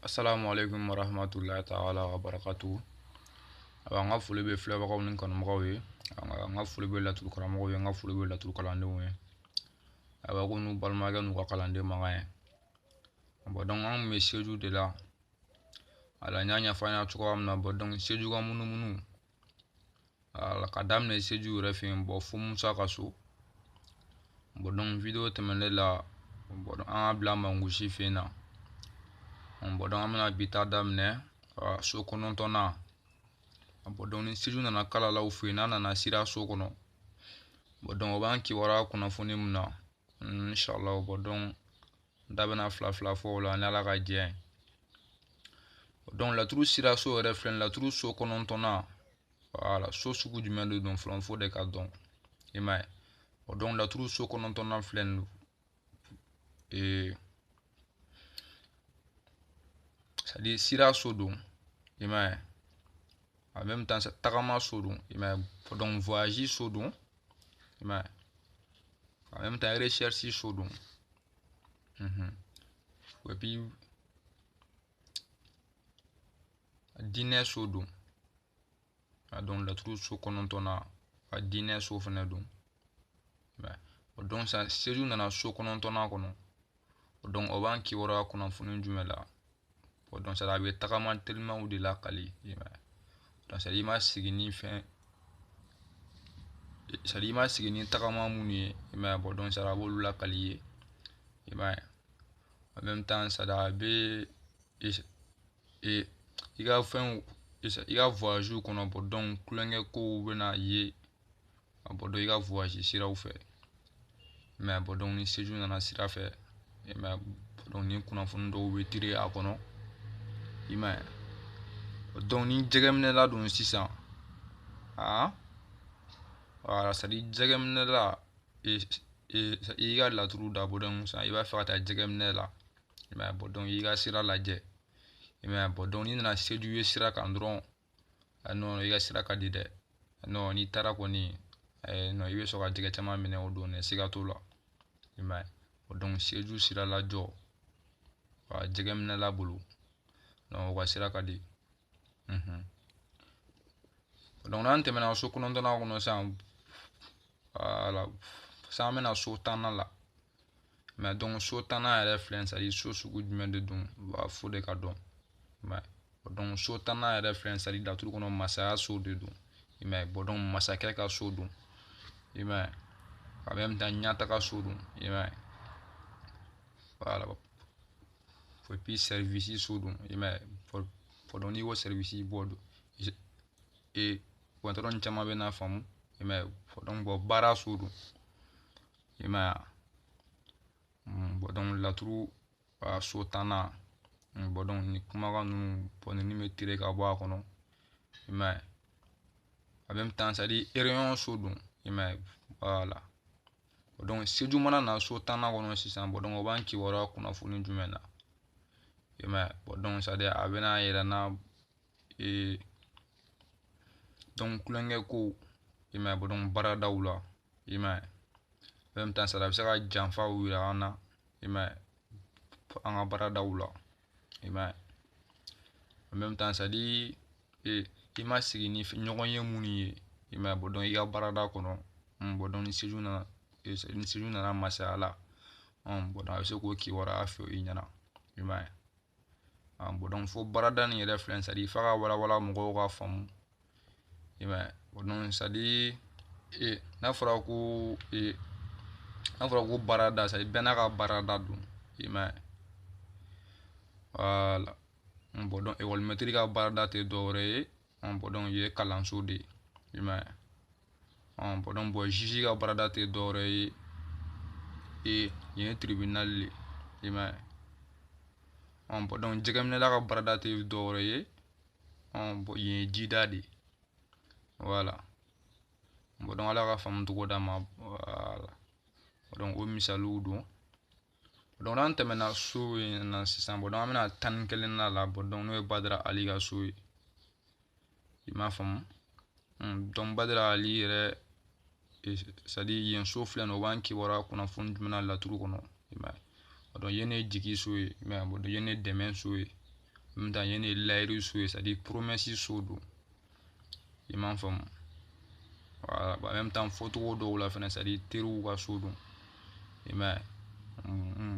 Assalamu alaikum warahmatullahi ta'ala wa barakatuh. Nga foli be filɛbagaw ni kanubagaw ye. Nga foli be laturu karamɔgɔw ye, nga foli be laturu kalandenw ye. Ko n'u balimakɛ n'u ka kalanden mankan ye. Donc an kun bɛ seju de la. Ala n y'a ɲɛfɔ an ɲɛna cogoya min na. Donc seju ka munumunu. Ka daminɛ seju yɛrɛ fɛ yen fo Musa ka so. Donc video tɛmɛnen la an y'a bila Mangosi fɛ yen na. Donc an bɛna bi ta daminɛ so 9nan. Donc ni seju nana kalalaw fɛ yen n'a nana sira so kɔnɔ. Donc o b'an kibaruya kunnafoni min na. Inshallah donc da bɛna fila fɔ o la ni Ala ka jɛ ye. Donc laturu sira so yɛrɛ filɛ laturu so 9nan. Voilà, so sugu jumɛn de don fɔlɔ fo de ka dɔn. I m'a ye. Donc laturu so 9nan filɛ nin c'est-à-dire sira so don. I m'a ye. En même temps tagama so don. I m'a ye. Donc voyage so don. I m'a ye. En même temps recherche so don. Et puis dinɛ so don. Donc laturu so 9nan ka dinɛ so fɛnɛ don. Donc ça seju nana so 9nan kɔnɔ. Donc o b'an kibaruya kunnafoni jumɛn la. Donc ça bɛ tagama telimanw de la kali. Donc ça i ma sigi ni fɛn. Ça i ma sigi ni tagama mun ye. Donc ça b'olu la kali ye. I m'a ye. En même temps ça bɛ i ka fɛnw i ka voyage kɔnɔ donc kulonkɛ kow bɛna ye. Donc i ka voyage siraw fɛ. Mais donc ni seju nana sira fɛ. Donc ni kunnafoni dɔw bɛ tire a kɔnɔ. I m'a ye. Donc ni jɛgɛminɛla don sisan. Voilà, c'est à dire jɛgɛminɛla i ka laturu da donc sisan i b'a fɛ ka taa jɛgɛminɛ la. I m'a ye. Donc i ka sira lajɛ. I m'a ye. Donc ni nana seju ye sira kan dɔrɔn non i ka sira ka di dɛ. Non n'i taara kɔni non i bɛ sɔrɔ ka jɛgɛ caman minɛ o don dɛ siga t'o la. I m'a ye. Donc seju sira lajɔ jɛgɛminɛla bolo. Donc o ka sira ka di. Donc n'an tɛmɛna so 9nan kɔnɔ sisan. Voilà. Sisan an bɛna so 10nan la. Mais donc so 10nan yɛrɛ filɛ c'est à dire so sugu jumɛn de don fo de ka dɔn. I m'a ye. Donc so 10nan yɛrɛ filɛ c'est à dire laturu kɔnɔ masaya so de don. I m'a ye. Donc masakɛ ka so don. I m'a ye. En même temps ɲɛtaga so don. I m'a ye. Voilà. Et puis service so don. I m'a ye. Donc n'i ko service bɔ don. Patron caman bɛna faamu. I m'a ye. Donc baara so don. I m'a ye. Donc laturu so 10nan. Donc ni kumakan ninnu ni bɛ tire ka bɔ a kɔnɔ. I m'a ye. En même temps c'est à dire réunion so don. I m'a ye. Voilà. Donc seju mana na so 10nan kɔnɔ sisan donc o b'an kibaruya kunnafoni jumɛn na. I m'a ye. Donc c'est à dire a bɛna yɛrɛ na donc kulonkɛ ko. I m'a ye. Donc baaradaw la. I m'a ye. En même temps ça bɛ se ka janfaw yira an na. I m'a ye. An ka baaradaw la. I m'a ye. En même temps c'est à dire i ma sigi ni ɲɔgɔn ye mun ye. I m'a ye. Donc i ka baarada kɔnɔ. Donc ni seju nana masaya la. Donc a bɛ se k'o kibaruya fɔ i ɲɛna. I m'a ye. Donc fo baarada nin yɛrɛ filɛ c'est à dire f'a ka walawala mɔgɔw ka faamu. I m'a ye. Donc c'est à dire n'a fɔra ko baarada c'est à dire bɛɛ n'a ka baarada don. I m'a ye. Voilà. Donc école ka baarada tɛ dɔwɛrɛ ye. Donc ye kalanso de ye. I m'a ye. Donc juge ka baarada tɛ dɔwɛrɛ ye. Yen ye tribunal le. I m'a ye. Donc jɛgɛminɛla ka baarada tɛ dɔwɛrɛ ye. Yen ye jida de ye. Voilà. Donc Ala ka faamu cogo d'an ma. Voilà. Donc o misaliw don. Donc n'an tɛmɛna so in na sisan donc an bɛna 11nan la donc n'o ye Badara Ali ka so ye. I m'a faamu. Donc Badara Ali yɛrɛ c'est à dire yen so filɛ nin o b'an kibaruya kunnafoni jumɛn na laturu kɔnɔ. I m'a ye. Donc yen ne jigi so ye. I m'a ye. Donc yen ne dɛmɛ so ye. même temps yene layiru so c'est-à-dire promesse so do i man fam voilà en même temps photo do la fana c'est-à-dire teru ka so do i ma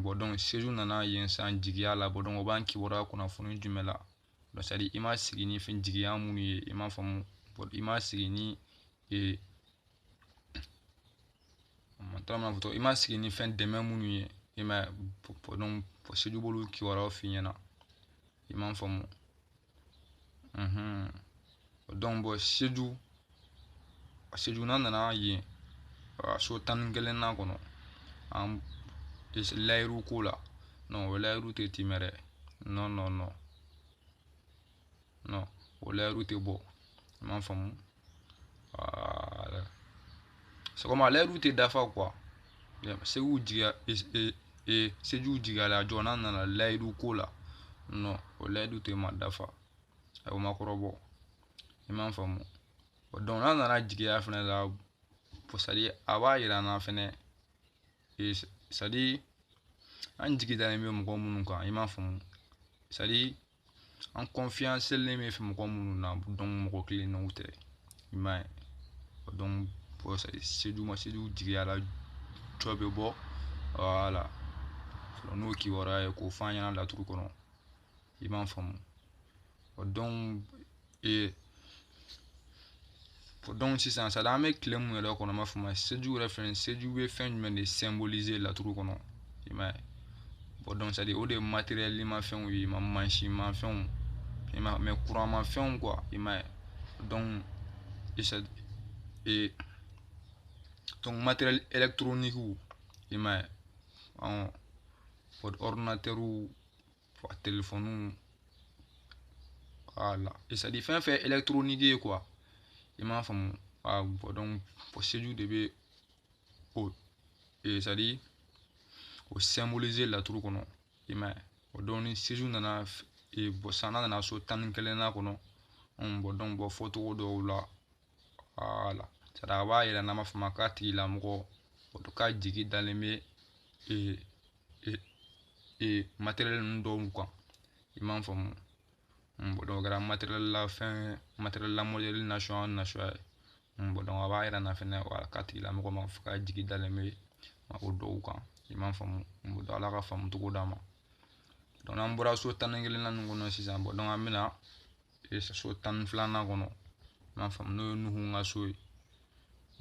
bon donc séjour nana yen san jigiya la bon donc o ban kibora kuna funu jumela donc c'est-à-dire i ma sigi ni fin jigiya munu ye i man fam bon i ma sigi ni i ma sigi ni fin dɛmɛ munu ye i ma donc séjour bolu kiwara fi ɲɛna i man faamu donc bon séjour na nana yen so tan kelen na kɔnɔ an layiru ko la non o layiru tɛ timɛ dɛ non o layiru tɛ bɔ i man faamu voilà c'est comme a layiru tɛ dafa quoi séjour jigiya la jɔ na nana layiru ko la non o layiru tɛ ma dafa o ma kɔrɔbɔ i man faamu donc na nana jigiya fɛnɛ la c'est-à-dire a b'a yira n na fɛnɛ c'est-à-dire an jigi dalen bɛ mɔgɔ minnu kan i m'a faamu c'est-à-dire an confiance len bɛ fɛ mɔgɔ minnu na donc mɔgɔ kelennenw tɛ i m'a ye donc séjour jigiya la jɔ bɛ bɔ voilà n'o kibaruya ye k'o fɔ an ɲɛna laturu kɔnɔ i m'a faamu donc sisan c'est an bɛ tile mun yɛrɛ kɔnɔ m'a faamu séjour yɛrɛ fɛnɛ séjour bɛ fɛn jumɛn de symboliser laturu kɔnɔ i m'a ye bon donc c'est-à-dire o de ye matériel ma fɛnw ye mansin ma fɛnw i m'a mais courant ma fɛnw quoi i m'a ye donc donc matériel électronique i m'a ye ordinateur téléphone voilà c'est-à-dire fɛn fɛn électronique ye quoi i m'a faamu bon donc séjour de bɛ c'est-à-dire o symboliser laturu kɔnɔ i m'a ye donc ni séjour nana bon san nana so tan ni kelen na kɔnɔ bon donc bon fɔ cogo dɔw la voilà c'est-à-dire a b'a yira n'a ma faamu k'a tigilamɔgɔ k'a jigi dalen bɛ matériel ninnu dɔw kan i m'a faamu bon donc o kɛra matériel la modèle national ye bon donc a b'a yira n na fɛnɛ k'a tigilamɔgɔ ma fɔ k'a jigi dalen bɛ o dɔw kan i m'a faamu bon ala ka faamu cogo d'a ma donc n'an bɔra so tan ni kelen na nin kɔnɔ sisan bon donc an bɛna so tan ni filanan kɔnɔ i m'a faamu n'o ye nuhun ka so ye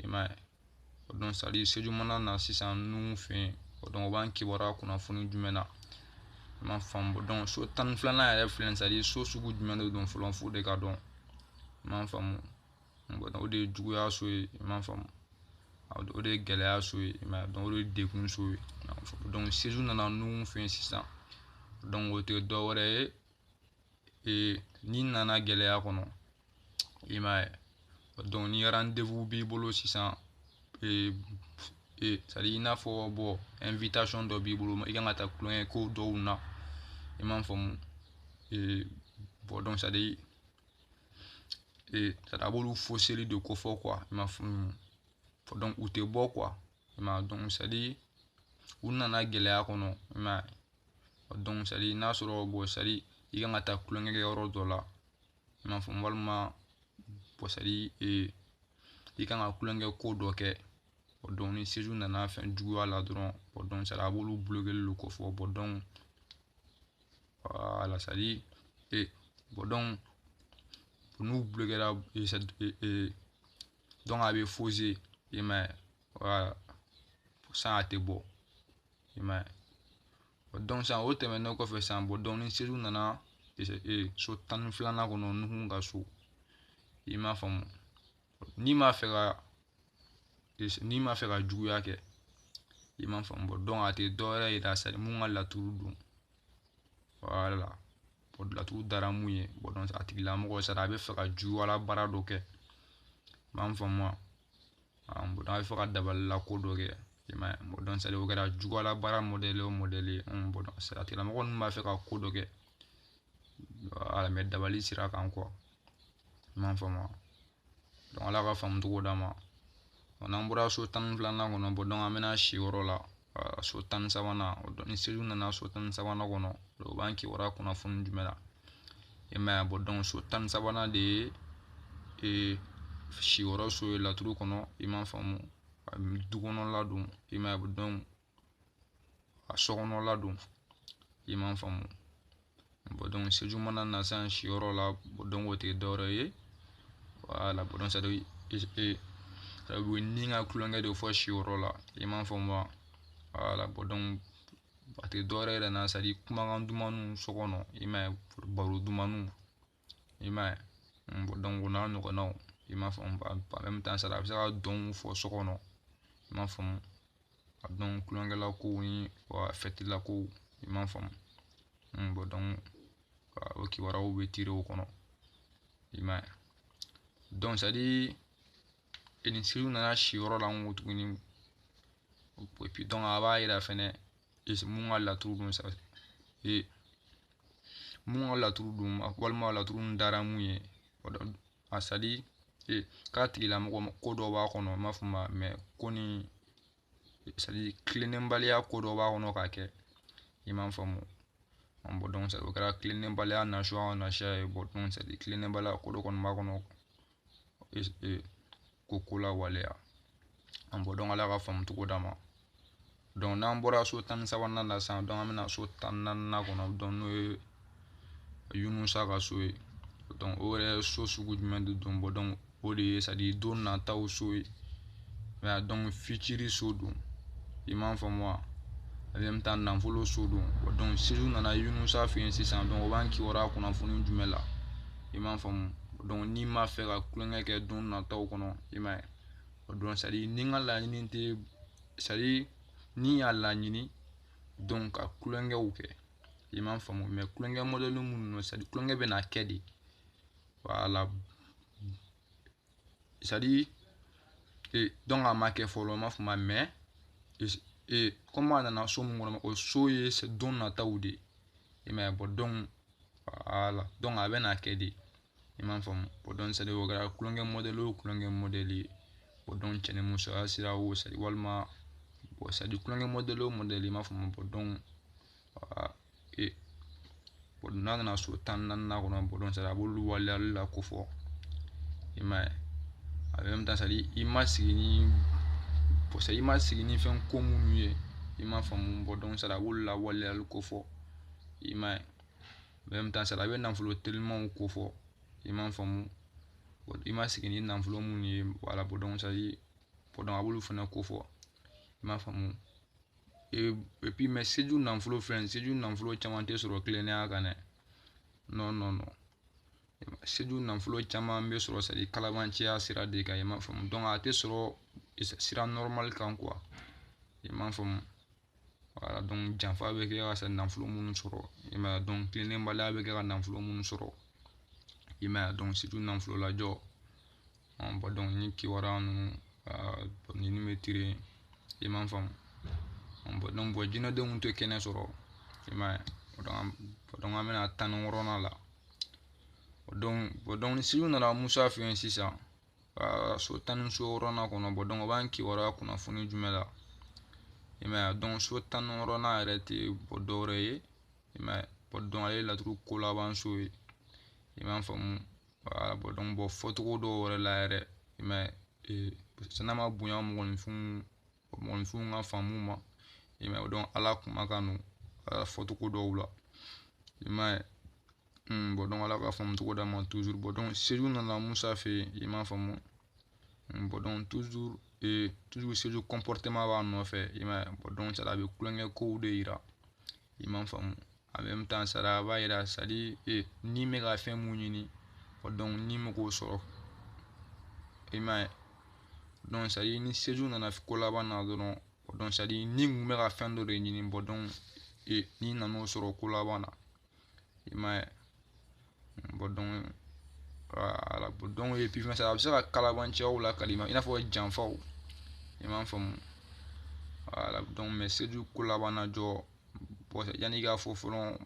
i m'a ye donc c'est à dire séjour mana na sisan nuhun fɛ yen donc o b'an kibaruya kunnafoni jumɛn na i m'a faamu donc so tan ni filanan yɛrɛ filɛ c'est à dire so sugu jumɛn de don fɔlɔ f'o de ka dɔn i m'a faamu bon o de ye juguya so ye i m'a faamu o de ye gɛlɛya so ye i m'a ye donc o de ye degun so ye donc séjour nana nuhun fɛ yen sisan donc o tɛ dɔwɛrɛ ye n'i nana gɛlɛya kɔnɔ i m'a ye donc ni rendez-vous b'i bolo sisan c'est-à-dire i n'a fɔ bon invitation dɔ b'i bolo i kan ka taa kulonkɛ ko dɔw na i m'a faamu bon donc c'est-à-dire a b'olu fausserie de ko fɔ quoi i m'a faamu donc u tɛ bɔ quoi i m'a donc c'est-à-dire u nana gɛlɛya kɔnɔ i m'a ye donc c'est-à-dire n'a sɔrɔ bon c'est-à-dire i kan ka taa kulonkɛ kɛ yɔrɔ dɔ la i m'a faamu walima bon c'est-à-dire i kan ka kulonkɛ ko dɔ kɛ donc ni séjour nana fɛn juguya la dɔrɔn bon donc c'est-à-dire a b'olu bloquer le ko fɔ bon donc voilà c'est-à-dire bon donc n'u bloquera donc a bɛ fausser i m'a ye voilà san a tɛ bɔ i m'a ye donc sisan o tɛmɛnen kɔfɛ sisan bon donc ni séjour nana so tan ni filanan kɔnɔ nuhun ka so i m'a faamu n'i m'a fɛ ka juguya kɛ i m'a faamu bon donc a tɛ dɔwɛrɛ yira c'est-à-dire mun ka laturu don voilà bon laturu dara mun ye bon donc a tigilamɔgɔ c'est-à-dire a bɛ fɛ ka juguyala baara dɔ kɛ i m'a faamu wa bon donc a bɛ fɛ ka dabalila ko dɔ kɛ i m'a ye bon donc c'est-à-dire o kɛra juguyala baara modèle o modèle ye bon donc a tigilamɔgɔ ninnu b'a fɛ ka ko dɔ kɛ voilà mais dabali sira kan quoi i m'a faamu wa donc ala ka faamu cogo d'a ma n'an bɔra so tan ni filanan kɔnɔ bon donc an bɛna si yɔrɔ la so tan ni sabanan ni séjour nana so tan ni sabanan kɔnɔ o b'an kibaruya kunnafoni jumɛn na i m'a ye bon donc so 13nan de ye si yɔrɔ so ye laturu kɔnɔ i m'a faamu a du kɔnɔ ladon i m'a ye donc a so kɔnɔ ladon i m'a faamu bon donc seju mana na sisan si yɔrɔ la bon donc o tɛ dɔwɛrɛ ye voilà bon donc c'est de ni ka kulonkɛ de fɔ si yɔrɔ la i m'a faamu voilà bon donc a tɛ dɔwɛrɛ yɛrɛ na c'est à dire kumakan dumanw so kɔnɔ i m'a ye baro dumanw i m'a ye bon donc o n'a ɲɔgɔnnaw i m'a faamu en même temps a bɛ se ka dɔnw fɔ so kɔnɔ i m'a faamu a dɔn kulonkɛla kow ni fɛtila kow i m'a faamu bon donc o kibaruyaw bɛ tire o kɔnɔ i m'a ye donc c'est à dire ni seliw nana si yɔrɔ la n ko tuguni et puis donc a b'a yira fɛnɛ mun ka laturu dun mun ka laturu dun walima laturu dara mun ye c'est à dire k'a tigilamɔgɔ ko dɔ b'a kɔnɔ n m'a fɔ ma mais ko ni c'est à dire tilennenbaliya ko dɔ b'a kɔnɔ k'a kɛ i m'a faamu bon donc o kɛra tilennenbaliya nasiya ye bon donc c'est à dire tilennenbaliya ko dɔ kɔni b'a kɔnɔ ko la waleya bon donc ala ka faamu cogo d'a ma donc n'an bɔra so 13nan na sisan donc an bɛna so 14nan kɔnɔ donc n'o ye Yunusa ka so ye donc o yɛrɛ so sugu jumɛn de don bon donc o de ye c'est à dire don nataw so ye mais donc fitiri so don i m'a faamu wa en même temps nafolo so don bon donc seju nana Yunusa fɛ yen sisan donc o b'an kibaruya kunnafoni jumɛn la i m'a faamu donc n'i m'a fɛ ka kulonkɛ kɛ don nataw kɔnɔ i m'a ye donc c'est à dire ni n ka laɲini tɛ c'est à dire ni y'a laɲini donc ka kulonkɛw kɛ i m'a faamu mais kulonkɛ modèle minnu don c'est à dire kulonkɛ bɛna kɛ de voilà c'est à dire donc a ma kɛ fɔlɔ n m'a faamu mais comme a nana so min kɔnɔ o so ye don nataw de i m'a ye bon donc voilà donc a bɛna kɛ de i m'a faamu bon donc c'est à dire o kɛra kulonkɛ modèle o kulonkɛ modèle ye bon donc cɛ ni musoya sira o c'est à dire walima bon c'est à dire kulonkɛ modèle o modèle i m'a faamu bon donc bon n'a nana so 14nan kɔnɔ bon donc c'est à dire a b'olu waleyali la ko fɔ i m'a ye en même temps c'est à dire i ma sigi ni bon c'est à dire i ma sigi ni fɛn ko minnu ye i m'a faamu bon donc c'est à dire a b'olu la waleyali ko fɔ i m'a ye en même temps c'est à dire a bɛ nafolo telimanw ko fɔ i m'a faamu bon i ma sigi ni nafolo minnu ye voilà bon donc c'est à dire bon donc a b'olu fana ko fɔ i m'a faamu et puis mais seju nafolo filɛ seju nafolo caman tɛ sɔrɔ tilennenya kan dɛ non seju nafolo caman bɛ sɔrɔ c'est à dire kalabanciya sira de kan i m'a faamu donc a tɛ sɔrɔ sira normal kan quoi i m'a faamu voilà donc janfa bɛ kɛ ka nafolo minnu sɔrɔ i m'a ye donc tilennenbaliya bɛ kɛ ka nafolo minnu sɔrɔ i m'a ye donc seju nafolo lajɔ bon donc ni kibaruya ninnu ni bɛ tire i m'a faamu bon donc bon jinɛdenw tɛ kɛnɛ sɔrɔ i m'a ye donc an bɛna 16nan la bon donc ni seju nana Musa fɛ yen sisan so 16nan kɔnɔ bon donc o b'an kibaruya kunnafoni jumɛn la i m'a ye donc so 16nan yɛrɛ tɛ bon dɔwɛrɛ ye i m'a ye bon donc ale ye laturu ko laban so ye i m'a faamu voilà bon donc bon fɔcogo dɔw wɛrɛ la yɛrɛ i m'a ye n'a ma bonya mɔgɔninfinw ka faamu ma i m'a ye donc ala kumakan don ala fɔcogo dɔw la i m'a ye bon donc ala ka faamu cogo d'a ma toujours bon donc seju nana Musa fɛ yen i m'a faamu bon donc toujours seju comportement b'a nɔfɛ i m'a ye bon donc c'est à dire a bɛ kulonkɛ kow de yira i m'a faamu en même temps c'est à dire a b'a yira c'est à dire ni bɛ ka fɛn mun ɲini bon donc ni bɛ k'o sɔrɔ i m'a ye donc c'est à dire ni seju nana ko laban na dɔrɔn donc c'est à dire ni kun bɛ ka fɛn dɔ de ɲini bon donc ni nan'o sɔrɔ ko laban na i m'a ye bon donc voilà bon donc et puis a bɛ se ka kalabanciyaw lakali i n'a fɔ janfaw i m'a faamu voilà donc mais seju ko laban na jɔ bon yanni i k'a fɔ fɔlɔ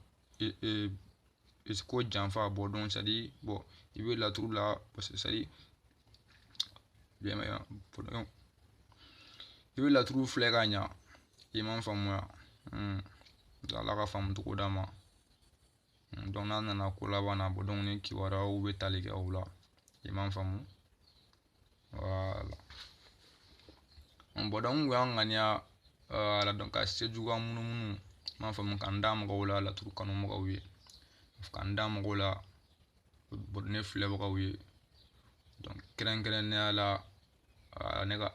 ko janfa bon donc c'est à dire bon i bɛ laturu la c'est à dire i bɛ laturu filɛ ka ɲa i m'a faamuya ala ka faamu cogo d'a ma donc n'a nana ko laban na donc ni kibaruyaw bɛ tali kɛ o la i m'a faamu voilà donc y'an ŋaniya la donc ka se juguya munumunu m'a faamu ka n da mɔgɔw la laturu kanumɔgɔw ye ka n da mɔgɔw la ne filɛbagaw ye donc kɛrɛnkɛrɛnnenya la ne ka